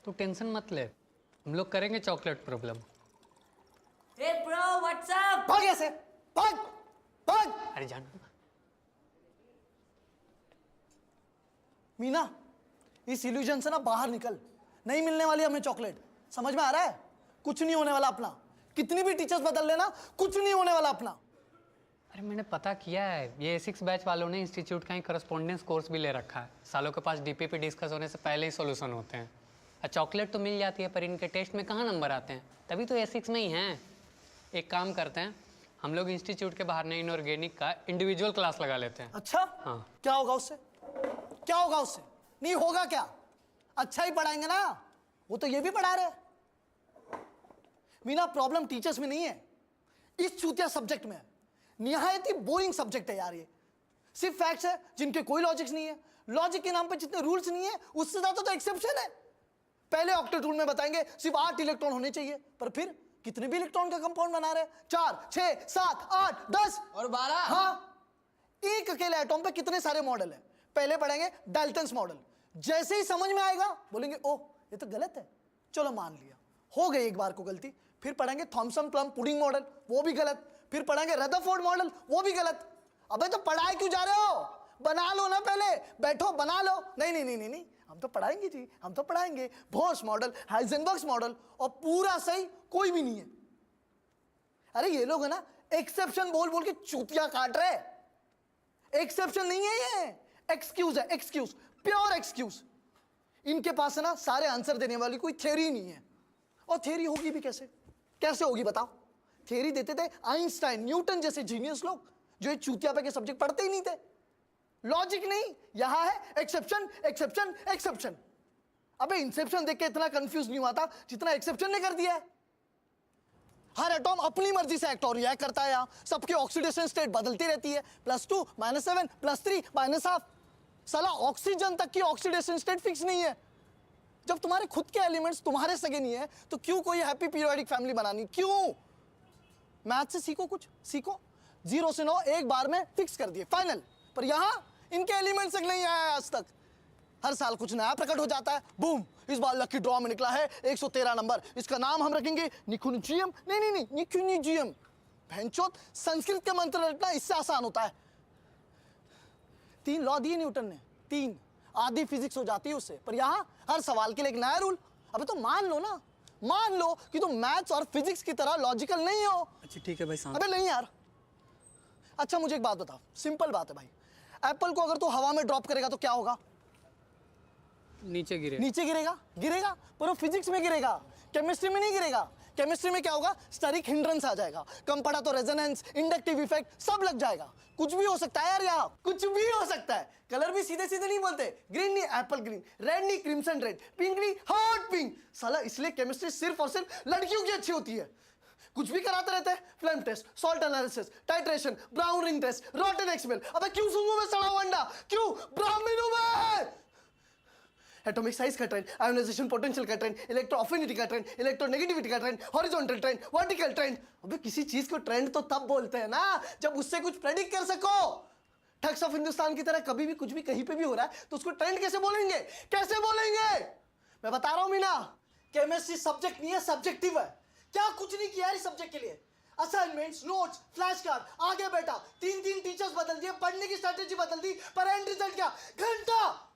तू टेंशन मत ले, हम लोग करेंगे chocolate problem. Hey bro what's up. भाग ऐसे, भाग भाग। अरे जान, मीना, इस इल्यूजन से ना बाहर निकल। नहीं मिलने वाली हमें चॉकलेट, समझ में आ रहा है? कुछ नहीं होने वाला अपना, कितनी भी टीचर्स बदल लेना, कुछ नहीं होने वाला अपना। अरे मैंने पता किया है, ये A6 बैच वालों ने इंस्टीट्यूट का ही करस्पॉन्डेंस कोर्स भी ले रखा है। सालों के पास DPP डिस्कस होने से पहले ही सॉल्यूशन होते हैं। चॉकलेट तो मिल जाती है पर इनके टेस्ट में कहाँ नंबर आते हैं, तभी तो A6 में ही हैं। एक काम करते हैं, हम लोग इंस्टीट्यूट के बाहर ने इनऑर्गेनिक का इंडिविजुअल क्लास लगा लेते हैं। अच्छा, हाँ। क्या होगा उससे? क्या होगा उससे? नहीं होगा क्या? अच्छा ही पढ़ाएंगे ना, वो तो ये भी पढ़ा रहे। मीना, प्रॉब्लम टीचर्स में नहीं है, इस चूतिया सब्जेक्ट में है। निहायत ही बोरिंग सब्जेक्ट है यार ये। सिर्फ फैक्ट्स है जिनके कोई लॉजिक्स नहीं है। लॉजिक के नाम पे जितने रूल्स नहीं है उससे ज्यादा तो एक्सेप्शन है। पहले ऑक्टेट रूल में बताएंगे सिर्फ 8 इलेक्ट्रॉन होने चाहिए, पर फिर कितने भी इलेक्ट्रॉन का कंपाउंड बना रहे हैं, 4, 6, 7, 8, 10 और 12। हाँ, एक अकेले एटॉम पे कितने सारे मॉडल है। पहले पढ़ेंगे डाल्टन्स मॉडल, जैसे ही समझ में आएगा बोलेंगे ओह ये तो गलत है, चलो मान लिया, हो गई एक बार को गलती। फिर पढ़ेंगे थॉमसन प्लम पुडिंग मॉडल, वो भी गलत। फिर पढ़ेंगे रदरफोर्ड मॉडल, वो भी गलत। अबे तो पढ़ाए क्यों जा रहे हो? बना लो ना, पहले बैठो बना लो। नहीं नहीं नहीं नहीं नहीं, हम तो पढ़ाएंगे जी, हम तो पढ़ाएंगे। बोर्स मॉडल, हाइजेनबर्ग्स मॉडल, और पूरा सही कोई भी नहीं है। अरे ये लोग है ना एक्सेप्शन बोल बोल के चूतिया काट रहे। एक्सेप्शन नहीं है ये, एक्सक्यूज है, एक्सक्यूज, प्योर एक्सक्यूज। इनके पास है ना सारे आंसर देने वाली कोई थ्योरी नहीं है। और थ्योरी होगी भी कैसे? कैसे होगी बताओ? थ्योरी देते थे आइंस्टाइन, न्यूटन जैसे जीनियस लोग, जो ये चूतिया पे के सब्जेक्ट पढ़ते ही नहीं थे। लॉजिक नहीं, यहां है एक्सेप्शन एक्सेप्शन एक्सेप्शन। अबे इंसेप्शन देख के इतना कंफ्यूज नहीं हुआ था जितना एक्सेप्शन ने कर दिया है। हर एटॉम अपनी मर्जी से एक्ट और रिएक्ट करता है। यहां सबकी ऑक्सीडेशन स्टेट बदलती रहती है, +2, -7, +3, -12। साला ऑक्सीजन तक की ऑक्सीडेशन स्टेट फिक्स नहीं है। जब तुम्हारे खुद के एलिमेंट्स तुम्हारे सगे नहीं है तो क्यों कोई हैप्पी पीरियोडिक फैमिली बनानी? क्यों? मैथ से सीखो, कुछ सीखो। 0 से 9 एक बार में फिक्स कर दिए, फाइनल। पर यहां इनके एलिमेंट्स तक नहीं आया आज तक। हर साल कुछ नया प्रकट हो जाता है, बूम, इस बार लकी ड्रॉ में निकला है 113 नंबर, इसका नाम हम रखेंगे निकुंजियम। नहीं नहीं नहीं, निकुंजियम। भैंचोद, संस्कृत के मंत्र रटना इससे आसान होता है। 3 लॉ दिए न्यूटन ने, 3 आधी फिजिक्स हो जाती है उससे। पर यहां हर सवाल के लिए एक नया रूल। अबे तो मान लो ना, मान लो कि तुम मैथ्स और फिजिक्स की तरह लॉजिकल नहीं हो। अच्छा ठीक है भाई साहब। अबे नहीं यार। अच्छा मुझे एक बात बताओ, सिंपल बात है भाई, एप्पल को अगर तू हवा में ड्रॉप करेगा तो क्या होगा? नीचे गिरे। नीचे गिरेगा, गिरेगा, पर वो फिजिक्स में गिरेगा, केमिस्ट्री में नहीं गिरेगा। केमिस्ट्री में क्या होगा? स्टेरिक हिंड्रेंस आ जाएगा। कम पड़ा तो रेजोनेंस, इंडक्टिव इफेक्ट सब लग जाएगा। कुछ भी हो सकता है यार, यहाँ कुछ भी हो सकता है। कलर भी सीधे सीधे नहीं बोलते, ग्रीन नहीं एप्पल ग्रीन, रेड नहीं क्रिम्सन रेड, पिंक नहीं हॉट पिंक। साला इसलिए केमिस्ट्री सिर्फ और सिर्फ लड़कियों की अच्छी होती है। कुछ भी कराते रहते हैं, flame test, salt analysis, titration, brown ring test, rotten egg smell. अबे क्यों सूंघूं मैं सड़ा हुआ अंडा? क्यों? ब्राह्मण हूं मैं। एटॉमिक साइज का ट्रेंड, आयोनाइजेशन पोटेंशियल का ट्रेंड, इलेक्ट्रो अफिनिटी का ट्रेंड, इलेक्ट्रोनेगेटिविटी का trend, horizontal trend, vertical trend. अबे किसी चीज को ट्रेंड तो तब बोलते हैं ना जब उससे कुछ प्रेडिक्ट कर सको। ठग्स ऑफ हिंदुस्तान की तरह कभी भी कुछ भी कहीं पे भी हो रहा है तो उसको ट्रेंड कैसे बोलेंगे? कैसे बोलेंगे? मैं बता रहा हूं मीना, केमिस्ट्री सब्जेक्ट नहीं है, सब्जेक्टिव है। क्या कुछ नहीं किया है इस सब्जेक्ट के लिए? असाइनमेंट्स, नोट्स, फ्लैश कार्ड, आगे बैठा 3 टीचर्स बदल दिए, पढ़ने की स्ट्रेटेजी बदल दी, पर एंड रिजल्ट क्या? घंटा।